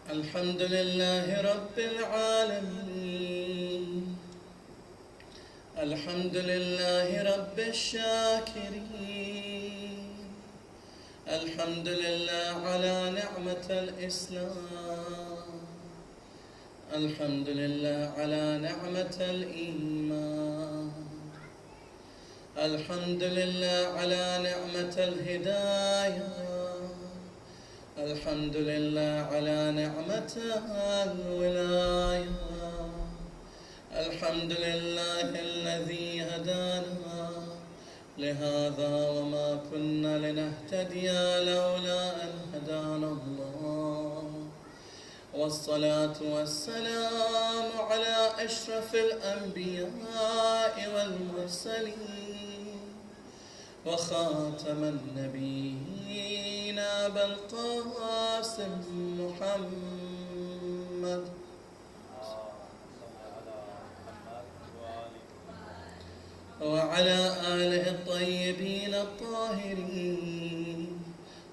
الحمد لله رب العالمين. الحمد لله رب الشاكرين. الحمد لله على نعمة الإسلام. الحمد لله على نعمة الإيمان. الحمد لله على نعمة الهداية. الحمد لله على نعمة الولاية. الحمد لله الذي هدانا لهذا وما كنا لنهتدي لولا أن هدانا الله. والصلاة والسلام على أشرف الأنبياء والمرسلين وخاتم النبيين أبا القاسم محمد وعلى آله الطيبين الطاهرين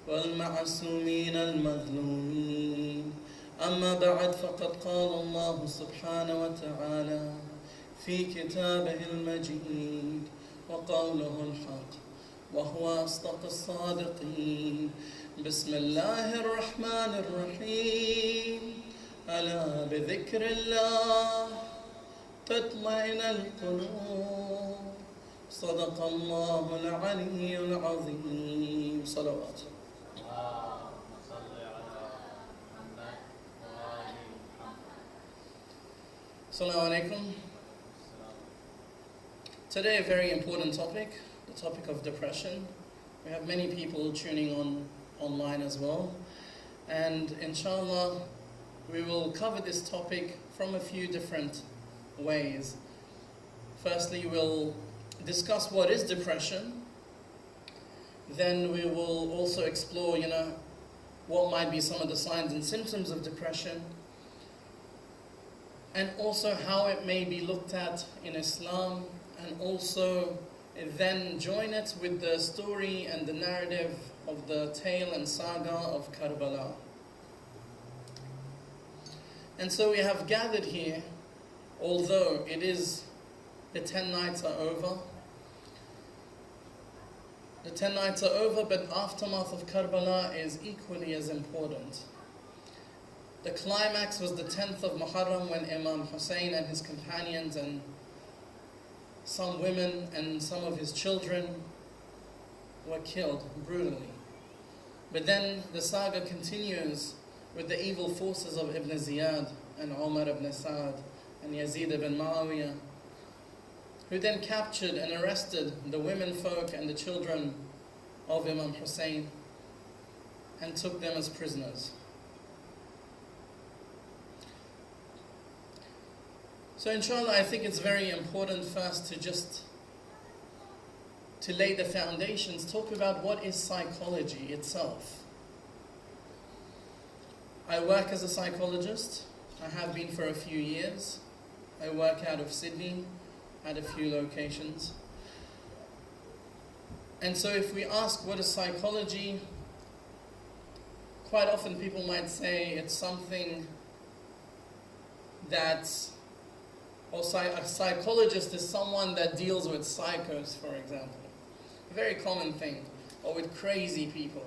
والمعصومين المظلومين. أما بعد، فقد قال الله سبحانه وتعالى في كتابه المجيد وقوله الحق وهو أصدق الصادقين. بسم الله الرحمن الرحيم. ألا بذكر الله تطمئن القلوب. صدق الله العلي العظيم. صلوات. Assalamu alaikum. Today a very important topic, the topic of depression. We have many people tuning on online as well. And inshallah, we will cover this topic from a few different ways. Firstly, we'll discuss what is depression. Then we will also explore, what might be some of the signs and symptoms of depression, and also how it may be looked at in Islam, and also then join it with the story and the narrative of the tale and saga of Karbala. And so we have gathered here, although it is the 10 nights are over. The 10 nights are over, but aftermath of Karbala is equally as important. The climax was the 10th of Muharram, when Imam Hussein and his companions and some women and some of his children were killed brutally. But then the saga continues with the evil forces of Ibn Ziyad and Umar ibn Sa'd and Yazid ibn Muawiyah, who then captured and arrested the women folk and the children of Imam Hussein and took them as prisoners. So inshallah, I think it's very important first to lay the foundations, talk about what is psychology itself. I work as a psychologist. I have been for a few years. I work out of Sydney at a few locations. And so if we ask what is psychology, quite often people might say it's something that's, or a psychologist is someone that deals with psychos, for example. A very common thing, or with crazy people.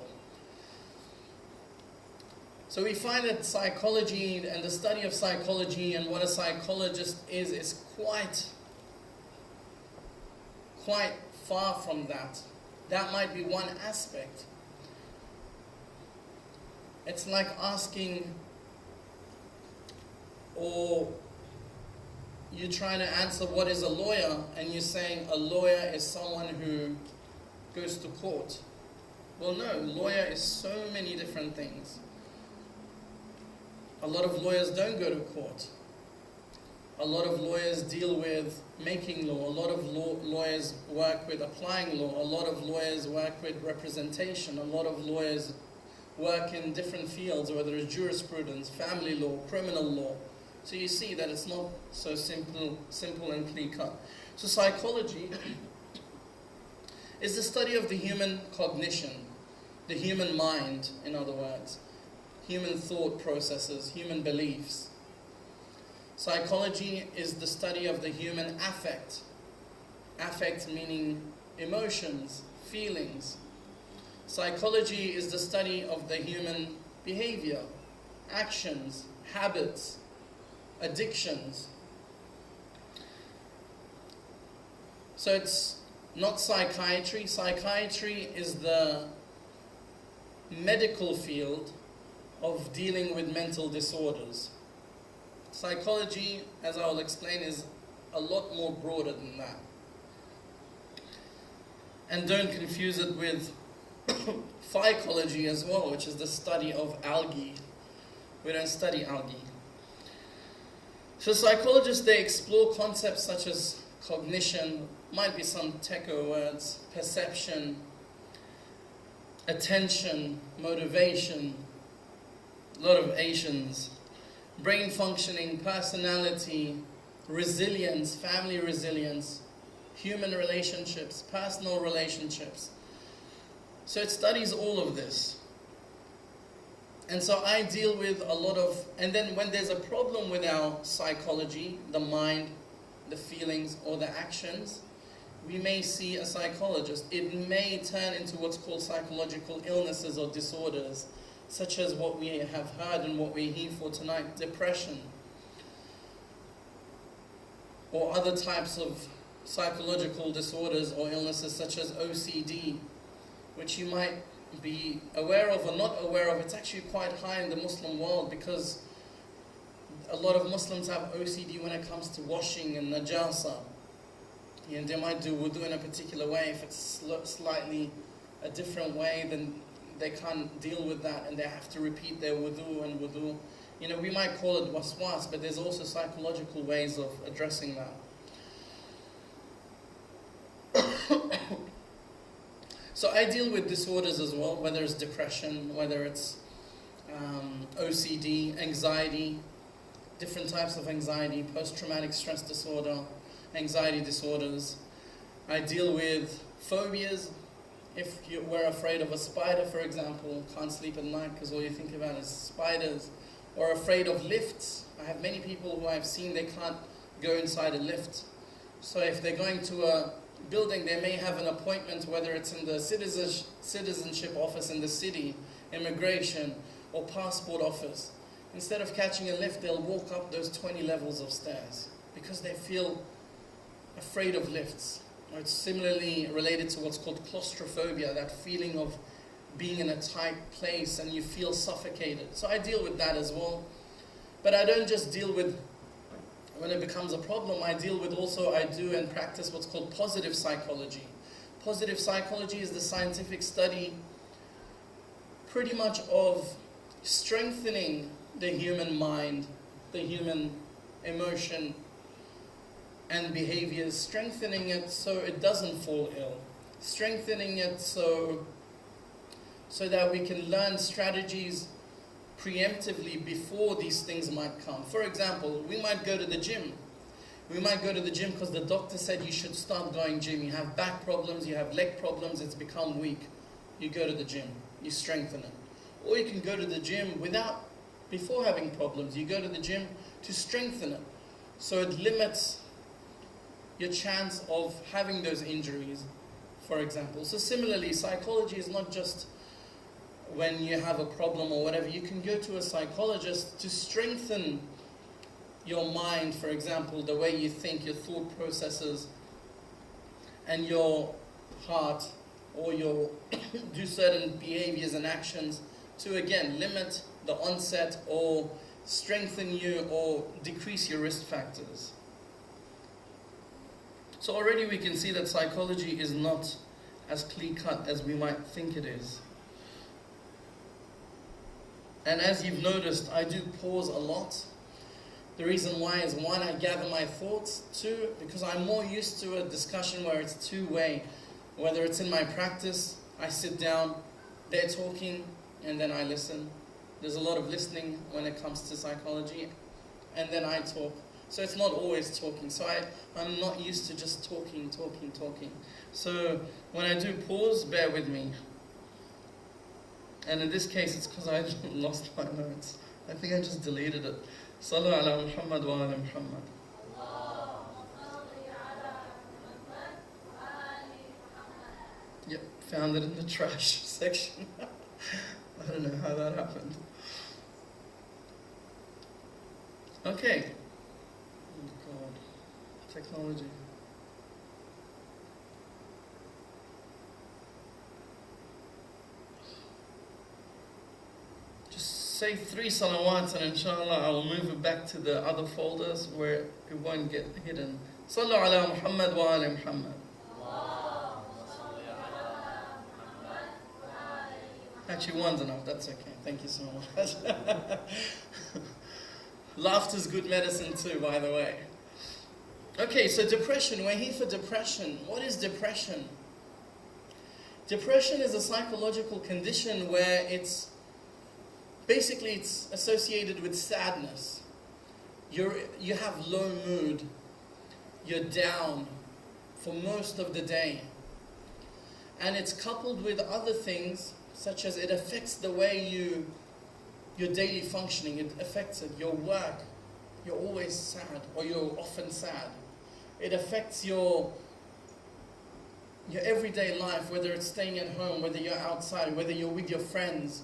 So we find that psychology and the study of psychology and what a psychologist is quite far from that. That might be one aspect. It's like asking, or you're trying to answer what is a lawyer, and you're saying a lawyer is someone who goes to court. Well, no, lawyer is so many different things. A lot of lawyers don't go to court. A lot of lawyers deal with making law. A lot of lawyers work with applying law. A lot of lawyers work with representation. A lot of lawyers work in different fields, whether it's jurisprudence, family law, criminal law. So you see that it's not so simple and clear-cut. So psychology is the study of the human cognition, the human mind, in other words. human thought processes, human beliefs. Psychology is the study of the human affect. Affect meaning emotions, feelings. Psychology is the study of the human behavior, actions, habits, addictions. So it's not psychiatry. Psychiatry is the medical field of dealing with mental disorders. Psychology, as I will explain, is a lot more broader than that. And don't confuse it with phycology as well, which is the study of algae. We don't study algae. So psychologists, they explore concepts such as cognition, might be some techo words, perception, attention, motivation, a lot of Asians, brain functioning, personality, resilience, family resilience, human relationships, personal relationships. So it studies all of this. And so I deal with a lot of, and then when there's a problem with our psychology, the mind, the feelings, or the actions, we may see a psychologist. It may turn into what's called psychological illnesses or disorders, such as what we have heard and what we're here for tonight, depression, or other types of psychological disorders or illnesses such as OCD, which you might be aware of or not aware of. It's actually quite high in the Muslim world because a lot of Muslims have OCD when it comes to washing and najasa. And they might do wudu in a particular way. If it's slightly a different way, then they can't deal with that and they have to repeat their wudu and wudu. You know, we might call it waswas, but there's also psychological ways of addressing that. So I deal with disorders as well, whether it's depression, whether it's OCD, anxiety, different types of anxiety, post-traumatic stress disorder, anxiety disorders. I deal with phobias. If you were afraid of a spider, for example, can't sleep at night because all you think about is spiders, or afraid of lifts. I have many people who I've seen, they can't go inside a lift. So if they're going to a building, they may have an appointment, whether it's in the citizenship office in the city, immigration, or passport office. Instead of catching a lift, they'll walk up those 20 levels of stairs because they feel afraid of lifts. Or it's similarly related to what's called claustrophobia, that feeling of being in a tight place and you feel suffocated. So I deal with that as well. But I don't just deal with when it becomes a problem. I deal with also, I do and practice what's called positive psychology. Positive psychology is the scientific study pretty much of strengthening the human mind, the human emotion and behaviors, strengthening it so it doesn't fall ill, strengthening it so that we can learn strategies preemptively before these things might come. For example, we might go to the gym. We might go to the gym because the doctor said you should start going gym. You have back problems, you have leg problems, it's become weak. You go to the gym, you strengthen it. Or you can go to the gym before having problems. You go to the gym to strengthen it. So it limits your chance of having those injuries, for example. So similarly, psychology is not just when you have a problem or whatever. You can go to a psychologist to strengthen your mind, for example, the way you think, your thought processes, and your heart, or your do certain behaviors and actions to, again, limit the onset or strengthen you or decrease your risk factors. So already we can see that psychology is not as clear-cut as we might think it is. And as you've noticed, I do pause a lot. The reason why is, one, I gather my thoughts. Two, because I'm more used to a discussion where it's two-way. Whether it's in my practice, I sit down, they're talking, and then I listen. There's a lot of listening when it comes to psychology, and then I talk. So it's not always talking. So I'm not used to just talking. So when I do pause, bear with me. And in this case, it's because I lost my notes. I think I just deleted it. Sallu ala Muhammad wa ala Muhammad. Yep, found it in the trash section. I don't know how that happened. Okay. Oh God, technology. Just say 3 salawats and inshallah I will move it back to the other folders where it won't get hidden. Sallu ala Muhammad wa ala Muhammad. Actually, one's enough. That's okay. Thank you so much. Laughter's good medicine too, by the way. Okay, so depression. We're here for depression. What is depression? Depression is a psychological condition where it's associated with sadness. You have low mood. You're down for most of the day. And it's coupled with other things, such as it affects the way your daily functioning. It affects it. Your work, you're always sad, or you're often sad. It affects your everyday life, whether it's staying at home, whether you're outside, whether you're with your friends.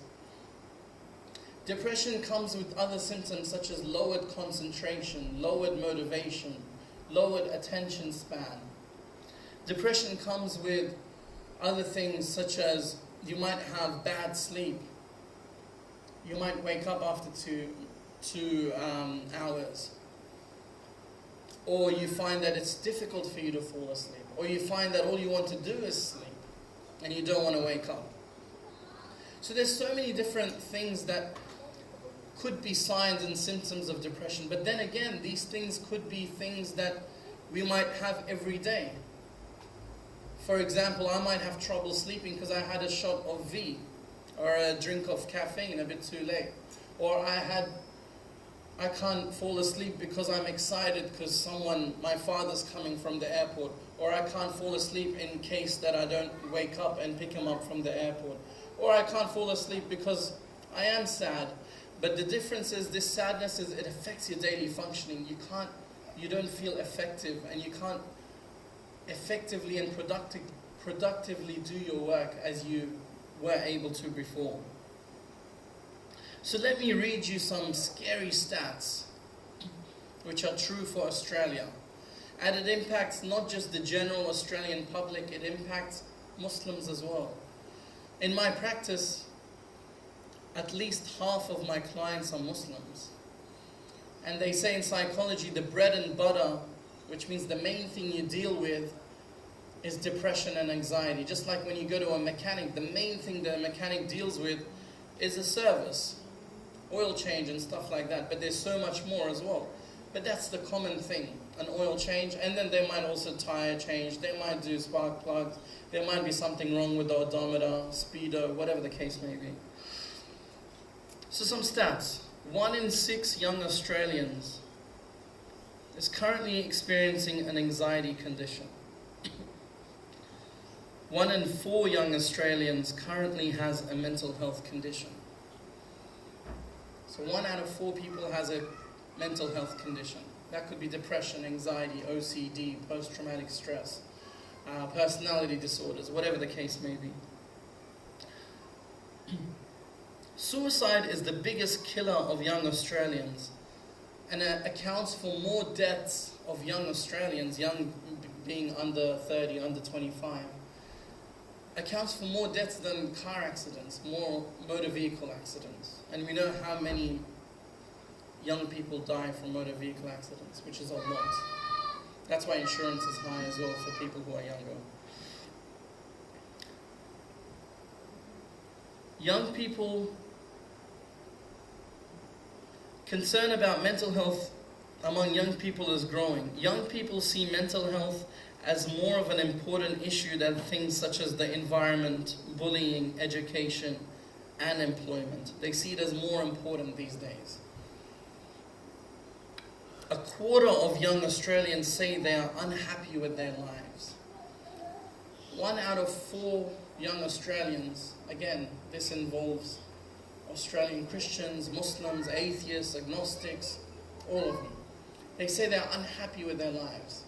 Depression comes with other symptoms such as lowered concentration, lowered motivation, lowered attention span. Depression comes with other things such as you might have bad sleep. You might wake up after two hours. Or you find that it's difficult for you to fall asleep. Or you find that all you want to do is sleep and you don't want to wake up. So there's so many different things that could be signs and symptoms of depression. But then again, these things could be things that we might have every day. For example, I might have trouble sleeping because I had a shot of V or a drink of caffeine a bit too late. Or I can't fall asleep because I'm excited because my father's coming from the airport. Or I can't fall asleep in case that I don't wake up and pick him up from the airport. Or I can't fall asleep because I am sad. But the difference is this sadness it affects your daily functioning. You don't feel effective, and you can't effectively and productively do your work as you were able to before. So let me read you some scary stats which are true for Australia. And it impacts not just the general Australian public, it impacts Muslims as well. In my practice, at least half of my clients are Muslims. And they say in psychology, the bread and butter, which means the main thing you deal with, is depression and anxiety. Just like when you go to a mechanic, the main thing the mechanic deals with is a service, oil change and stuff like that. But there's so much more as well. But that's the common thing, an oil change. And then they might also tire change, they might do spark plugs, there might be something wrong with the odometer, speedo, whatever the case may be. So some stats. 1 in 6 young Australians is currently experiencing an anxiety condition. 1 in 4 young Australians currently has a mental health condition. So 1 out of 4 people has a mental health condition. That could be depression, anxiety, OCD, post-traumatic stress, personality disorders, whatever the case may be. Suicide is the biggest killer of young Australians, and accounts for more deaths of young Australians, young being under 30, under 25, accounts for more deaths than car accidents, more motor vehicle accidents. And we know how many young people die from motor vehicle accidents, which is a lot. That's why insurance is high as well for people who are younger. Young people, concern about mental health among young people is growing. Young people see mental health as more of an important issue than things such as the environment, bullying, education, and employment. They see it as more important these days. 1/4 of young Australians say they are unhappy with their lives. 1 out of 4 young Australians, again, this involves Australian Christians, Muslims, atheists, agnostics, all of them. They say they're unhappy with their lives.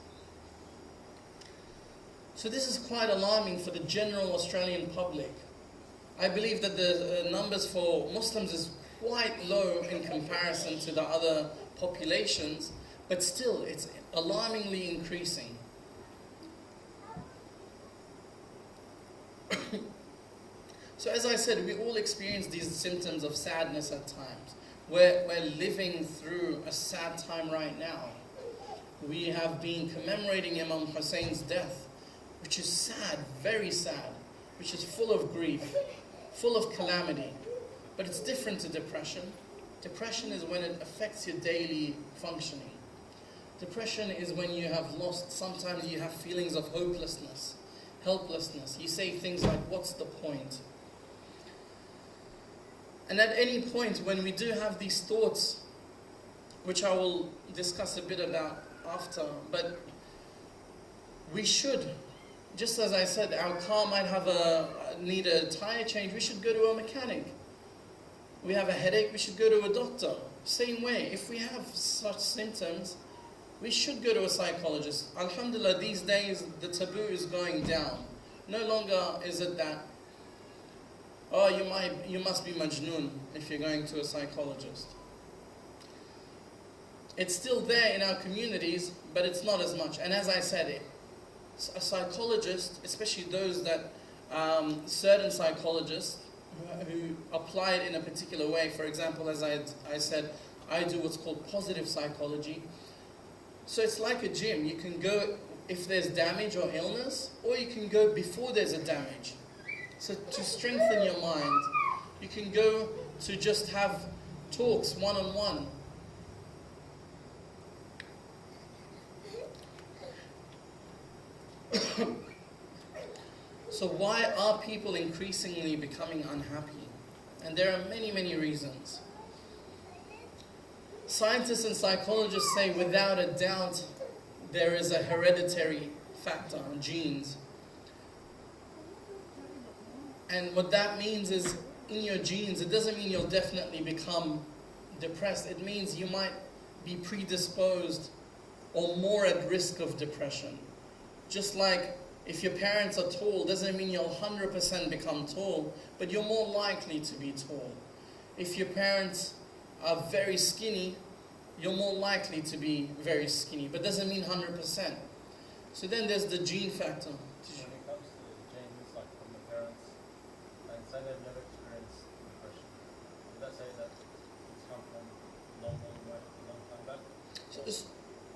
So this is quite alarming for the general Australian public. I believe that the numbers for Muslims is quite low in comparison to the other populations, but still it's alarmingly increasing. So as I said, we all experience these symptoms of sadness at times. We're living through a sad time right now. We have been commemorating Imam Hussein's death, which is sad, very sad, which is full of grief, full of calamity. But it's different to depression. Depression is when it affects your daily functioning. Depression is when you have lost, sometimes you have feelings of hopelessness, helplessness. You say things like, what's the point? And at any point when we do have these thoughts, which I will discuss a bit about after, but we should, just as I said, our car might have need a tire change, we should go to a mechanic. We have a headache, we should go to a doctor. Same way, if we have such symptoms, we should go to a psychologist. Alhamdulillah, these days the taboo is going down. No longer is it that, oh, you must be majnoon if you're going to a psychologist. It's still there in our communities, but it's not as much. And as I said, a psychologist, especially those that, certain psychologists who apply it in a particular way, for example, as I said, I do what's called positive psychology. So it's like a gym. You can go if there's damage or illness, or you can go before there's a damage. So to strengthen your mind, you can go to just have talks one-on-one. So why are people increasingly becoming unhappy? And there are many, many reasons. Scientists and psychologists say without a doubt there is a hereditary factor, genes. And what that means is, in your genes, it doesn't mean you'll definitely become depressed. It means you might be predisposed or more at risk of depression. Just like if your parents are tall, doesn't mean you'll 100% become tall, but you're more likely to be tall. If your parents are very skinny, you're more likely to be very skinny, but doesn't mean 100%. So then there's the gene factor. When it comes to genes, like from the parents, and say they've never experienced depression, would that say that it's come from a long time back?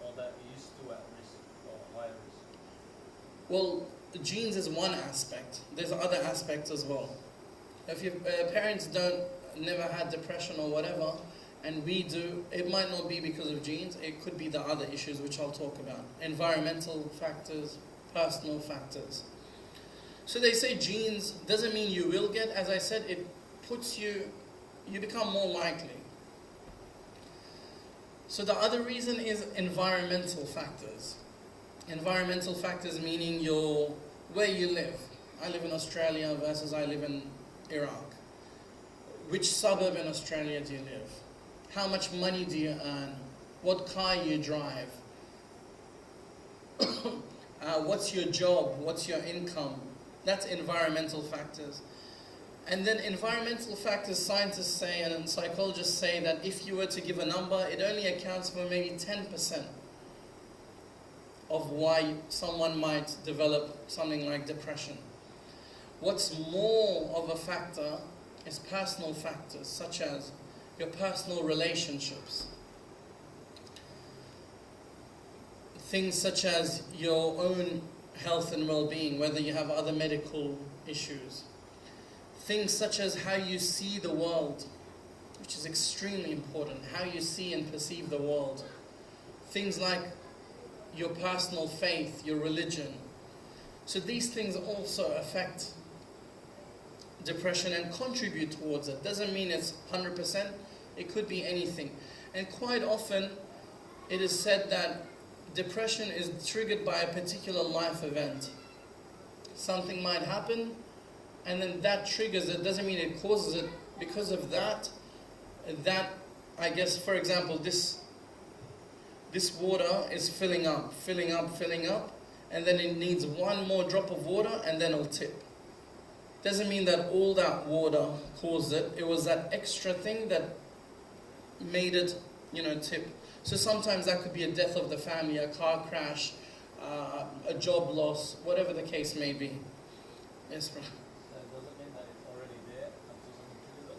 Or that you're still at risk or higher risk? Well, the genes is one aspect. There's other aspects as well. If your parents never had depression or whatever, and we do, it might not be because of genes, it could be the other issues which I'll talk about. Environmental factors, personal factors. So they say genes doesn't mean you will get, as I said, it puts you become more likely. So the other reason is environmental factors. Environmental factors meaning where you live. I live in Australia versus I live in Iraq. Which suburb in Australia do you live? How much money do you earn? What car you drive? What's your job? What's your income? That's environmental factors. And then environmental factors, scientists say and psychologists say that if you were to give a number, it only accounts for maybe 10% of why someone might develop something like depression. What's more of a factor is personal factors, such as your personal relationships. Things such as your own health and well-being, whether you have other medical issues. Things such as how you see the world, which is extremely important, how you see and perceive the world. Things like your personal faith, your religion. So these things also affect depression and contribute towards it. Doesn't mean it's 100%, it could be anything. And quite often it is said that depression is triggered by a particular life event. Something might happen and then that triggers it, doesn't mean it causes it. Because of that, I guess, for example, this water is filling up, and then it needs one more drop of water, and then it'll tip. Doesn't mean that all that water caused it. It was that extra thing that made it, tip. So sometimes that could be a death of the family, a car crash, a job loss, whatever the case may be. Yes, bro. Does it mean that it's already there until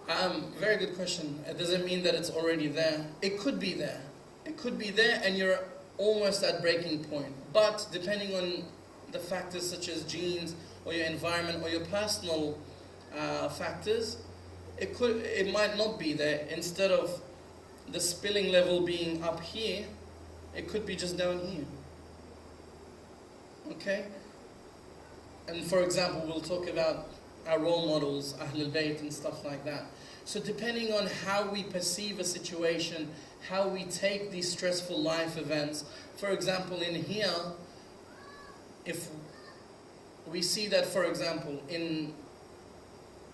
someone triggers it? Very good question. It doesn't mean that it's already there. It could be there. It could be there and you're almost at breaking point. But depending on the factors such as genes or your environment or your personal factors, it might not be there. Instead of the spilling level being up here, it could be just down here. Okay? And for example, we'll talk about our role models, Ahlul Bayt and stuff like that. So depending on how we perceive a situation, how we take these stressful life events, for example, in here, if we see that, for example, in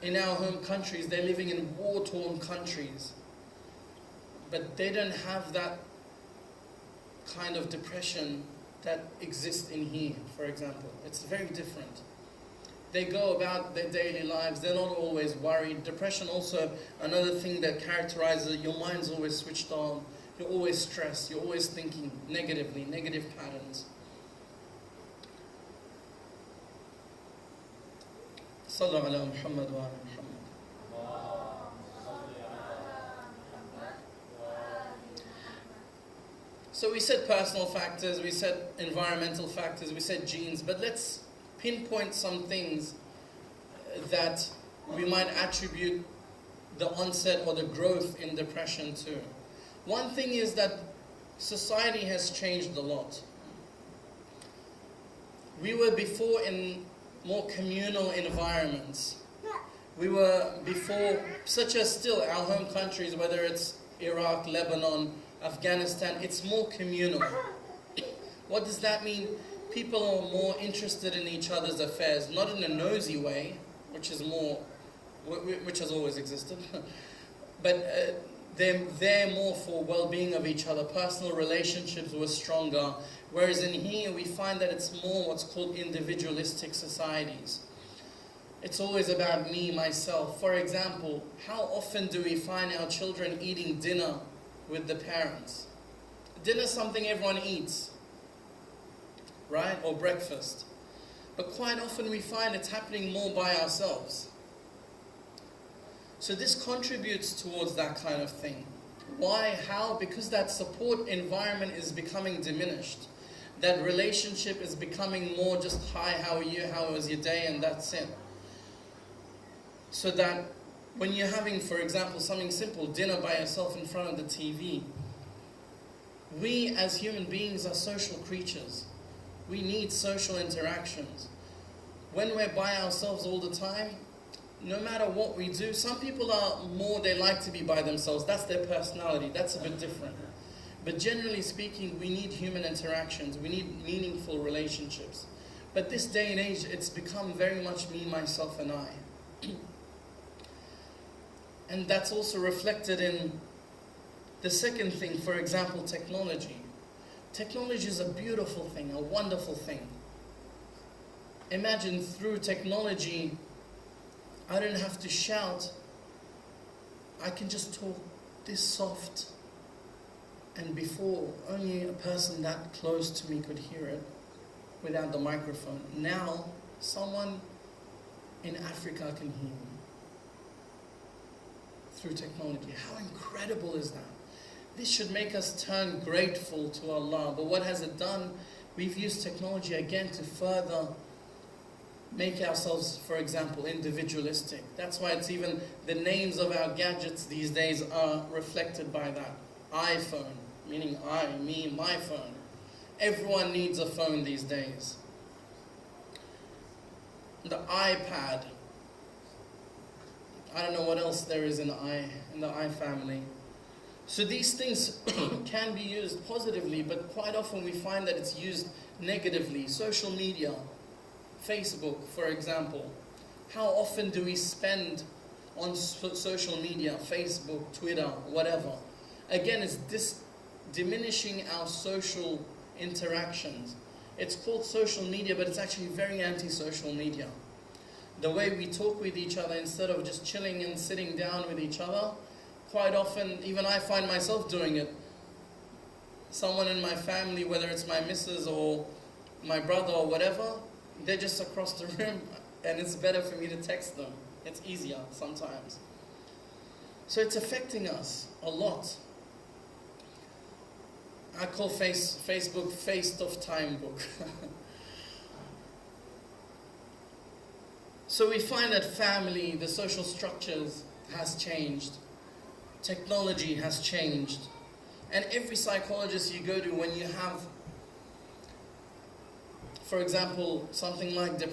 our home countries, they're living in war-torn countries, but they don't have that kind of depression that exists in here, for example. It's very different. They go about their daily lives, they're not always worried. Depression also, another thing that characterizes it, your mind's always switched on, you're always stressed, you're always thinking negatively, negative patterns. Sallu ala Muhammad wa ala Muhammad. So we said personal factors, we said environmental factors, we said genes, but let's pinpoint some things that we might attribute the onset or the growth in depression to. One thing is that society has changed a lot. We were before in more communal environments. We were before, such as still our home countries, whether it's Iraq, Lebanon, Afghanistan, it's more communal. What does that mean? People are more interested in each other's affairs, not in a nosy way, which has always existed, but they're there more for well-being of each other. Personal relationships were stronger, whereas in here we find that it's more what's called individualistic societies. It's always about me, myself. For example, how often do we find our children eating dinner with the parents? Dinner is something everyone eats, right? Or breakfast. But quite often we find it's happening more by ourselves. So this contributes towards that kind of thing. Why? How? Because that support environment is becoming diminished. That relationship is becoming more just, hi, how are you, how was your day, and that's it. So that when you're having, for example, something simple, dinner by yourself in front of the TV, we as human beings are social creatures. We need social interactions. When we're by ourselves all the time, no matter what we do, some people are more, they like to be by themselves. That's their personality. That's a bit different. But generally speaking, we need human interactions. We need meaningful relationships. But this day and age, it's become very much me, myself, and I. And that's also reflected in the second thing, for example, technology. Technology is a beautiful thing, a wonderful thing. Imagine through technology, I don't have to shout. I can just talk this soft. And before, only a person that close to me could hear it without the microphone. Now, someone in Africa can hear me through technology. How incredible is that? This should make us turn grateful to Allah. But what has it done? We've used technology again to further make ourselves, for example, individualistic. That's why it's even the names of our gadgets these days are reflected by that. iPhone, meaning I, me, my phone. Everyone needs a phone these days. The iPad. I don't know what else there is in the i family. So these things can be used positively, but quite often we find that it's used negatively. Social media, Facebook, for example. How often do we spend on social media, Facebook, Twitter, whatever? Again, it's diminishing our social interactions. It's called social media, but it's actually very anti-social media. The way we talk with each other, instead of just chilling and sitting down with each other, quite often, even I find myself doing it. Someone in my family, whether it's my missus or my brother or whatever, they're just across the room, and it's better for me to text them. It's easier sometimes. So it's affecting us a lot. I call Facebook Faced of Time book. So we find that family, the social structures has changed. Technology has changed. And every psychologist you go to, when you have, for example, something like depression,